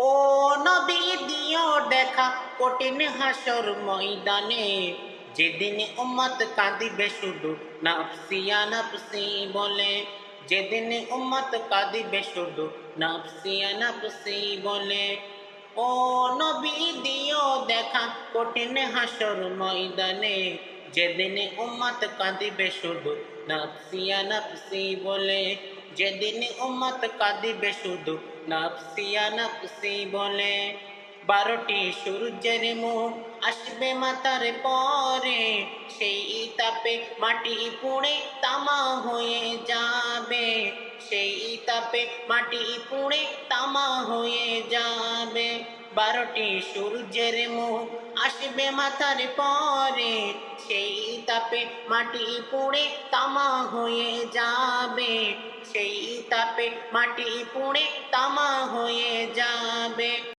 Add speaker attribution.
Speaker 1: ও নবী দিও দেখা কঠিন হাসর ময়দানে, যেদিন উম্মত কাঁদিবে শুধু নাফসিয়া নাফসি বলে, যেদিন উম্মত কাঁদিবে শুধু নাফসিয়া নাফসি বলে। ও নবী দিও দেখা কঠিন হাসর ময়দানে, যেদিন উম্মত কাঁদিবে শুধু নাফসিয়া নাফসি বলে, যেদিন উম্মত কাঁদিবে শুধু নাফসিয়া নাফসি বলে। 12টি সূর্যের মুখ আসবে মাথার পরে, সেই তাপে মাটি পুড়ে তামা হয়ে যাবে, সেই তাপে মাটি পুড়ে তামা হয়ে যাবে। 12টি সূর্যের মুখ আসবে মাথার পরে, সেই তাপে মাটি পুড়ে তামা হয়ে যাবে, সেই তাপে মাটি পুড়ে তামা হয়ে